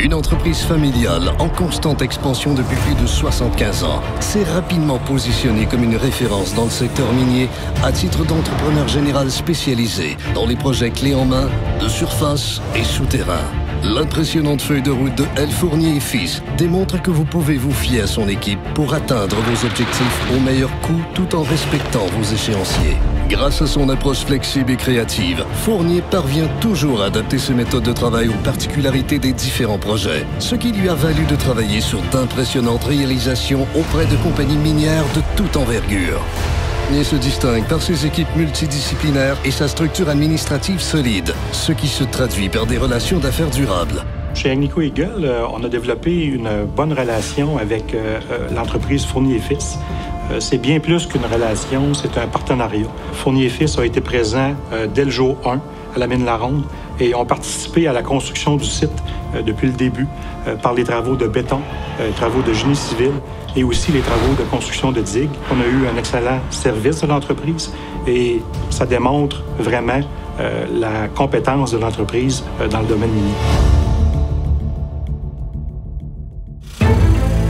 Une entreprise familiale en constante expansion depuis plus de 75 ans s'est rapidement positionnée comme une référence dans le secteur minier à titre d'entrepreneur général spécialisé dans les projets clés en main, de surface et souterrain. L'impressionnante feuille de route de L. Fournier et Fils démontre que vous pouvez vous fier à son équipe pour atteindre vos objectifs au meilleur coût tout en respectant vos échéanciers. Grâce à son approche flexible et créative, Fournier parvient toujours à adapter ses méthodes de travail aux particularités des différents projets, ce qui lui a valu de travailler sur d'impressionnantes réalisations auprès de compagnies minières de toute envergure. Fournier se distingue par ses équipes multidisciplinaires et sa structure administrative solide, ce qui se traduit par des relations d'affaires durables. Chez Agnico Eagle, on a développé une bonne relation avec l'entreprise Fournier et Fils. C'est bien plus qu'une relation, c'est un partenariat. Fournier et Fils a été présent dès le jour 1 à la mine La Ronde et ont participé à la construction du site depuis le début par les travaux de béton, travaux de génie civil et aussi les travaux de construction de digues. On a eu un excellent service de l'entreprise et ça démontre vraiment la compétence de l'entreprise dans le domaine minier.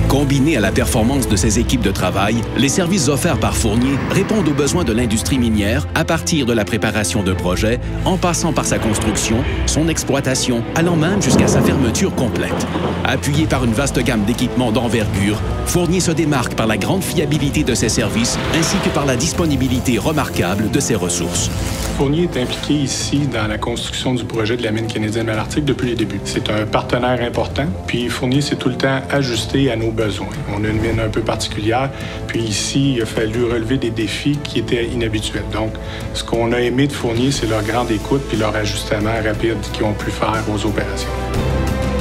Combinés à la performance de ses équipes de travail, les services offerts par Fournier répondent aux besoins de l'industrie minière à partir de la préparation de projets, en passant par sa construction, son exploitation, allant même jusqu'à sa fermeture complète. Appuyé par une vaste gamme d'équipements d'envergure, Fournier se démarque par la grande fiabilité de ses services ainsi que par la disponibilité remarquable de ses ressources. Fournier est impliqué ici dans la construction du projet de la mine canadienne Malartic depuis les débuts. C'est un partenaire important, puis Fournier s'est tout le temps ajusté à nos besoins. On a une mine un peu particulière, puis ici, il a fallu relever des défis qui étaient inhabituels. Donc, ce qu'on a aimé de Fournier, c'est leur grande écoute puis leur ajustement rapide qu'ils ont pu faire aux opérations.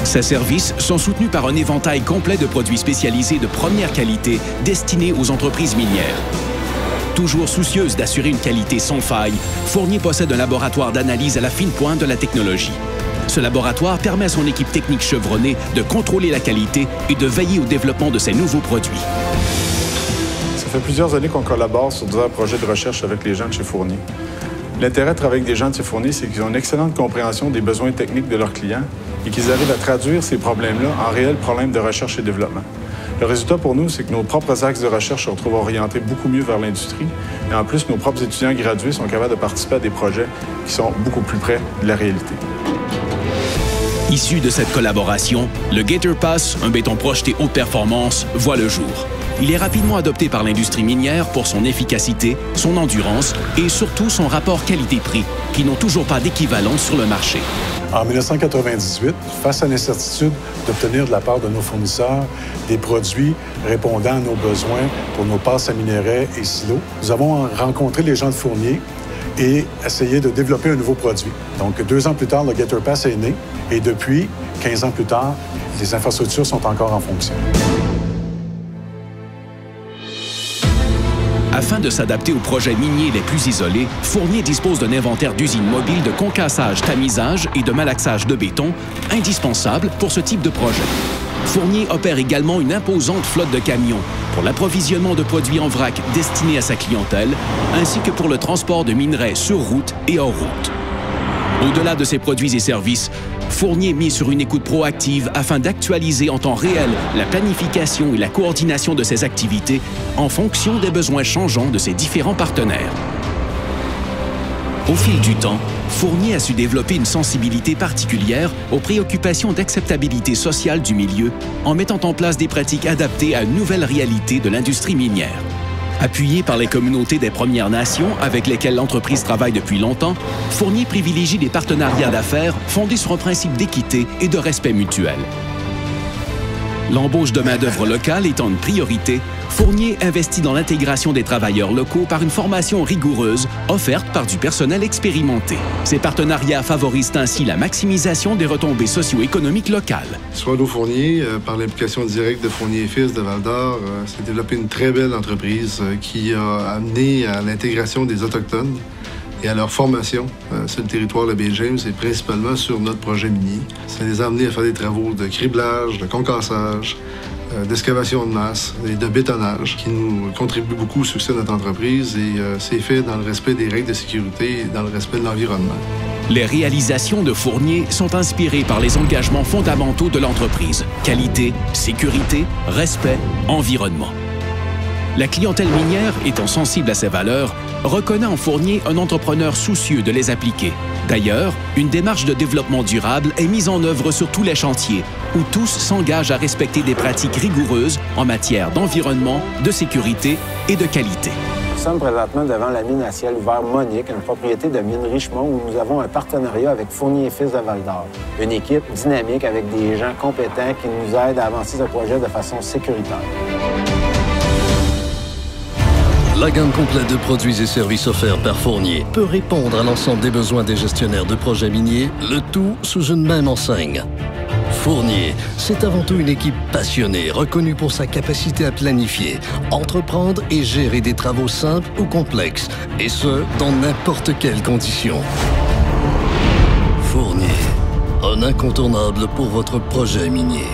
Ces services sont soutenus par un éventail complet de produits spécialisés de première qualité destinés aux entreprises minières. Toujours soucieuse d'assurer une qualité sans faille, Fournier possède un laboratoire d'analyse à la fine pointe de la technologie. Ce laboratoire permet à son équipe technique chevronnée de contrôler la qualité et de veiller au développement de ces nouveaux produits. Ça fait plusieurs années qu'on collabore sur divers projets de recherche avec les gens de chez Fournier. L'intérêt de travailler avec des gens de chez Fournier, c'est qu'ils ont une excellente compréhension des besoins techniques de leurs clients et qu'ils arrivent à traduire ces problèmes-là en réels problèmes de recherche et développement. Le résultat pour nous, c'est que nos propres axes de recherche se retrouvent orientés beaucoup mieux vers l'industrie. Et en plus, nos propres étudiants gradués sont capables de participer à des projets qui sont beaucoup plus près de la réalité. Issu de cette collaboration, le Gator Pass, un béton projeté haute performance, voit le jour. Il est rapidement adopté par l'industrie minière pour son efficacité, son endurance et surtout son rapport qualité-prix, qui n'ont toujours pas d'équivalent sur le marché. En 1998, face à l'incertitude d'obtenir de la part de nos fournisseurs des produits répondant à nos besoins pour nos passes à minerais et silos, nous avons rencontré les gens de Fournier et essayé de développer un nouveau produit. Donc, 2 ans plus tard, le Gator Pass est né et depuis, 15 ans plus tard, les infrastructures sont encore en fonction. Afin de s'adapter aux projets miniers les plus isolés, Fournier dispose d'un inventaire d'usines mobiles de concassage, tamisage et de malaxage de béton, indispensable pour ce type de projet. Fournier opère également une imposante flotte de camions pour l'approvisionnement de produits en vrac destinés à sa clientèle, ainsi que pour le transport de minerais sur route et hors route. Au-delà de ses produits et services, Fournier mise sur une écoute proactive afin d'actualiser en temps réel la planification et la coordination de ses activités en fonction des besoins changeants de ses différents partenaires. Au fil du temps, Fournier a su développer une sensibilité particulière aux préoccupations d'acceptabilité sociale du milieu en mettant en place des pratiques adaptées à une nouvelle réalité de l'industrie minière. Appuyé par les communautés des Premières Nations avec lesquelles l'entreprise travaille depuis longtemps, Fournier privilégie des partenariats d'affaires fondés sur un principe d'équité et de respect mutuel. L'embauche de main-d'œuvre locale étant une priorité, Fournier investit dans l'intégration des travailleurs locaux par une formation rigoureuse offerte par du personnel expérimenté. Ces partenariats favorisent ainsi la maximisation des retombées socio-économiques locales. Swallow Fournier, par l'implication directe de Fournier et Fils de Val-d'Or, s'est développé une très belle entreprise qui a amené à l'intégration des Autochtones et à leur formation sur le territoire de Baie-James et principalement sur notre projet minier. Ça les a amenés à faire des travaux de criblage, de concassage, d'excavation de masse et de bétonnage qui nous contribue beaucoup au succès de notre entreprise et c'est fait dans le respect des règles de sécurité et dans le respect de l'environnement. Les réalisations de Fournier sont inspirées par les engagements fondamentaux de l'entreprise. Qualité, sécurité, respect, environnement. La clientèle minière, étant sensible à ces valeurs, reconnaît en Fournier un entrepreneur soucieux de les appliquer. D'ailleurs, une démarche de développement durable est mise en œuvre sur tous les chantiers, où tous s'engagent à respecter des pratiques rigoureuses en matière d'environnement, de sécurité et de qualité. Nous sommes présentement devant la mine à ciel ouvert Monique, une propriété de mine Richemont où nous avons un partenariat avec Fournier et Fils de Val-d'Or. Une équipe dynamique avec des gens compétents qui nous aident à avancer ce projet de façon sécuritaire. La gamme complète de produits et services offerts par Fournier peut répondre à l'ensemble des besoins des gestionnaires de projets miniers, le tout sous une même enseigne. Fournier, c'est avant tout une équipe passionnée, reconnue pour sa capacité à planifier, entreprendre et gérer des travaux simples ou complexes, et ce, dans n'importe quelles conditions. Fournier, un incontournable pour votre projet minier.